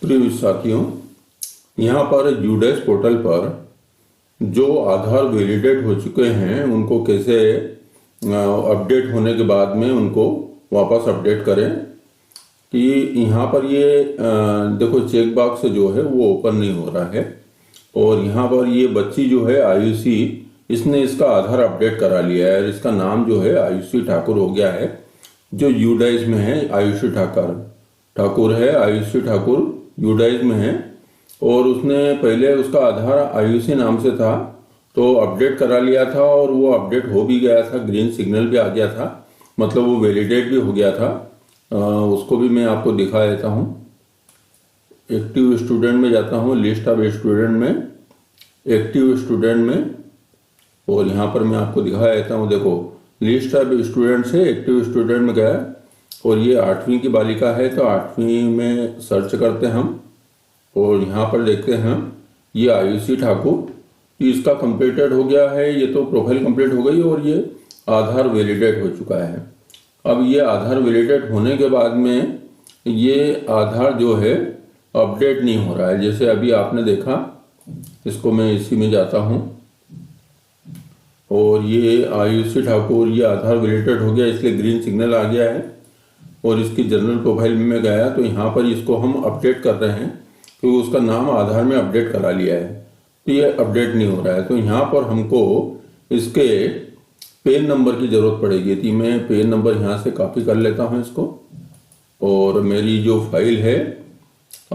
प्रिय साथियों, यहाँ पर यूडेस पोर्टल पर जो आधार वैलिडेट हो चुके हैं उनको कैसे अपडेट होने के बाद में उनको वापस अपडेट करें कि यहाँ पर ये देखो चेक बॉक्स जो है वो ओपन नहीं हो रहा है। और यहाँ पर ये बच्ची जो है आयुषी, इसने इसका आधार अपडेट करा लिया है और इसका नाम जो है आयुषी ठाकुर हो गया है। जो यूडाइज में है आयुषी ठाकुर है, आयुषी ठाकुर यूडाइज में है। और उसने पहले उसका आधार आयुषी नाम से था तो अपडेट करा लिया था और वो अपडेट हो भी गया था, ग्रीन सिग्नल भी आ गया था, मतलब वो वैलिडेट भी हो गया था। उसको भी मैं आपको दिखा देता हूँ। एक्टिव स्टूडेंट में जाता हूँ, लिस्ट ऑफ स्टूडेंट में, एक्टिव स्टूडेंट में, और यहाँ पर मैं आपको दिखा देता हूँ। देखो लिस्ट ऑफ स्टूडेंट से एक्टिव स्टूडेंट में गया और ये 8वीं की बालिका है तो 8वीं में सर्च करते हैं हम और यहाँ पर देखते हैं ये आयुषी ठाकुर, इसका कंप्लीटेड हो गया है, ये तो प्रोफाइल कंप्लीट हो गई और ये आधार वैलिडेट हो चुका है। अब ये आधार वैलिडेट होने के बाद में ये आधार जो है अपडेट नहीं हो रहा है। जैसे अभी आपने देखा, इसको मैं इसी में जाता हूँ और ये आयुषी ठाकुर, ये आधार वैलिडेट हो गया इसलिए ग्रीन सिग्नल आ गया है। और इसकी जनरल प्रोफाइल में गया तो यहाँ पर इसको हम अपडेट कर रहे हैं क्योंकि उसका नाम आधार में अपडेट करा लिया है तो ये अपडेट नहीं हो रहा है। तो यहाँ पर हमको इसके पेन नंबर की ज़रूरत पड़ेगी। तो मैं पेन नंबर यहाँ से कॉपी कर लेता हूँ इसको और मेरी जो फाइल है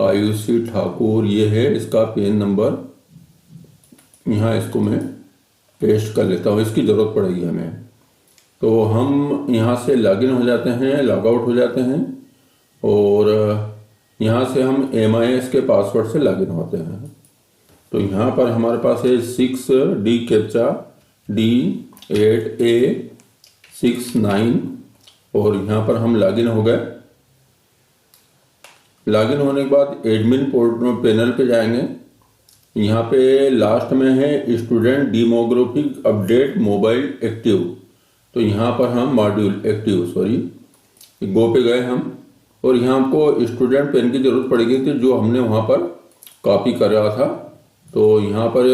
आयुषी ठाकुर ये है, इसका पेन नंबर यहाँ इसको मैं पेस्ट कर लेता हूँ, इसकी ज़रूरत पड़ेगी हमें। तो हम यहाँ से लॉगिन हो जाते हैं, लॉग आउट हो जाते हैं और यहाँ से हम MIS के पासवर्ड से लॉगिन होते हैं। तो यहाँ पर हमारे पास है 6D कैप्चा D8A69 और यहाँ पर हम लॉगिन हो गए। लॉगिन होने के बाद एडमिन पोर्टल पैनल पे जाएंगे। यहाँ पे लास्ट में है student demographic update mobile active, तो यहाँ पर हम मॉड्यूल एक्टिव गो पे गए हम और यहाँ हमको स्टूडेंट पेन की ज़रूरत पड़ेगी थी जो हमने वहाँ पर कॉपी करा था। तो यहाँ पर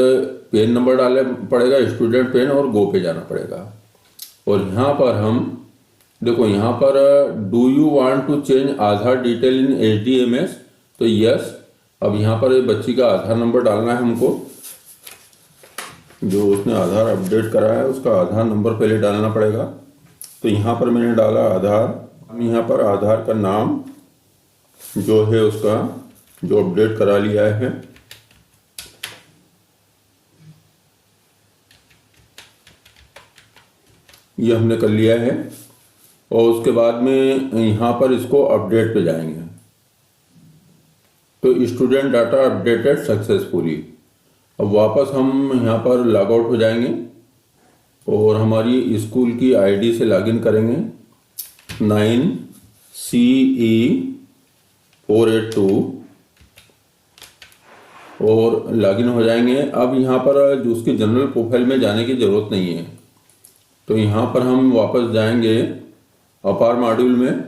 पेन नंबर डालना पड़ेगा, स्टूडेंट पेन, और गो पे जाना पड़ेगा। और यहाँ पर हम देखो, यहाँ पर do you want to change Aadhaar detail in HDMS, तो यस। अब यहाँ पर बच्ची का आधार नंबर डालना है हमको, जो उसने आधार अपडेट करा है उसका आधार नंबर पहले डालना पड़ेगा। तो यहाँ पर मैंने डाला आधार। हम यहाँ पर आधार का नाम जो है उसका जो अपडेट करा लिया है ये हमने कर लिया है। और उसके बाद में यहाँ पर इसको अपडेट पे जाएंगे तो स्टूडेंट डाटा अपडेटेड सक्सेसफुली। अब वापस हम यहाँ पर लॉग आउट हो जाएंगे और हमारी स्कूल की आईडी से लॉगिन करेंगे 9CE482 और लॉगिन हो जाएंगे। अब यहाँ पर जो उसकी जनरल प्रोफाइल में जाने की ज़रूरत नहीं है तो यहाँ पर हम वापस जाएंगे अपार मॉड्यूल में,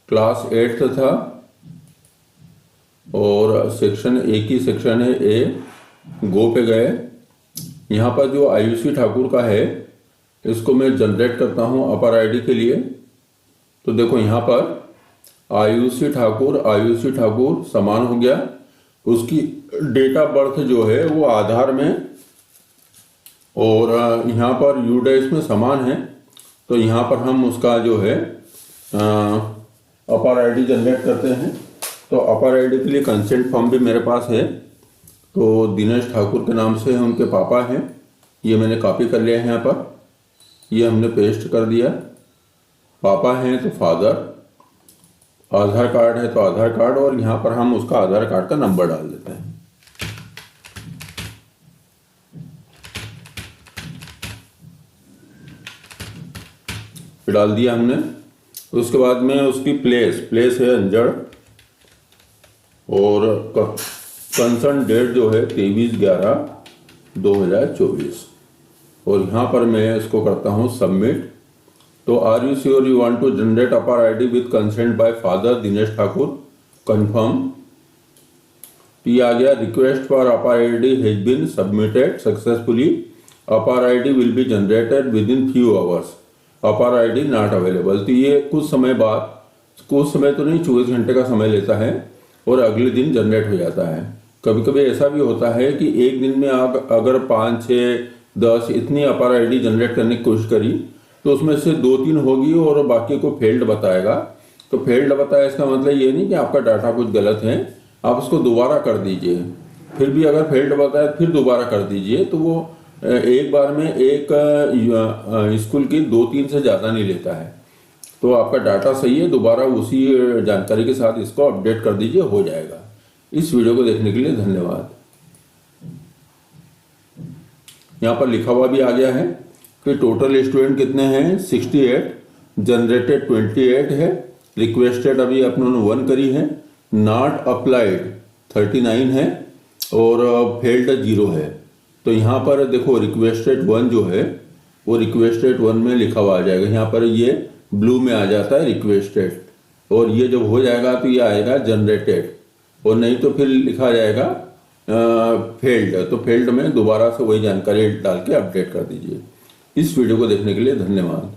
क्लास 8th था और सेक्शन एक ही सेक्शन है ए, गो पे गए। यहाँ पर जो आयुषी ठाकुर का है इसको मैं जनरेट करता हूँ अपर आईडी के लिए। तो देखो यहाँ पर आयुषी ठाकुर समान हो गया। उसकी डेट ऑफ बर्थ जो है वो आधार में और यहाँ पर यूडाइस में समान है। तो यहाँ पर हम उसका जो है अपर आईडी जनरेट करते हैं। तो अपर आईडी के लिए कंसेंट फॉर्म भी मेरे पास है। तो दिनेश ठाकुर के नाम से उनके पापा हैं, ये मैंने कॉपी कर लिया है। यहाँ पर ये हमने पेस्ट कर दिया। पापा हैं तो फादर, आधार कार्ड है तो आधार कार्ड, और यहाँ पर हम उसका आधार कार्ड का नंबर डाल देते हैं। डाल दिया हमने। उसके बाद में उसकी प्लेस है अंजड़ और कंसर्न डेट जो है 23/11/2024 और यहाँ पर मैं इसको करता हूँ सबमिट। तो are you sure you want to generate APAAR ID with consent by father Dinesh Thakur, confirm. तो ये आ गया request for APAAR ID has been submitted successfully, APAAR ID will be generated within few hours, APAAR ID not available. तो ये कुछ समय बाद, कुछ समय तो नहीं 24 घंटे का समय लेता है और अगले दिन जनरेट हो जाता है। कभी कभी ऐसा भी होता है कि एक दिन में आप अगर 5, 6, 10 इतनी अपार आईडी जनरेट करने की कोशिश करी तो उसमें से 2-3 होगी और बाकी को फेल्ड बताएगा। तो फेल्ड बताया इसका मतलब ये नहीं कि आपका डाटा कुछ गलत है, आप उसको दोबारा कर दीजिए। फिर भी अगर फेल्ड बताए फिर दोबारा कर दीजिए, तो वो एक बार में एक स्कूल की 2-3 से ज़्यादा नहीं लेता है। तो आपका डाटा सही है, दोबारा उसी जानकारी के साथ इसको अपडेट कर दीजिए, हो जाएगा। इस वीडियो को देखने के लिए धन्यवाद। यहाँ पर लिखा हुआ भी आ गया है कि टोटल स्टूडेंट कितने हैं 68, जनरेटेड 28 है, रिक्वेस्टेड अभी अपने 1 करी है, नॉट अप्लाइड 39 है और फेल्ड 0 है। तो यहाँ पर देखो रिक्वेस्टेड 1 जो है वो रिक्वेस्टेड 1 में लिखा हुआ आ जाएगा, यहाँ पर ये ब्लू में आ जाता है रिक्वेस्टेड, और ये जब हो जाएगा तो ये आएगा जनरेटेड, और नहीं तो फिर लिखा जाएगा फेल्ड। तो फेल्ड में दोबारा से वही जानकारी डाल के अपडेट कर दीजिए। इस वीडियो को देखने के लिए धन्यवाद।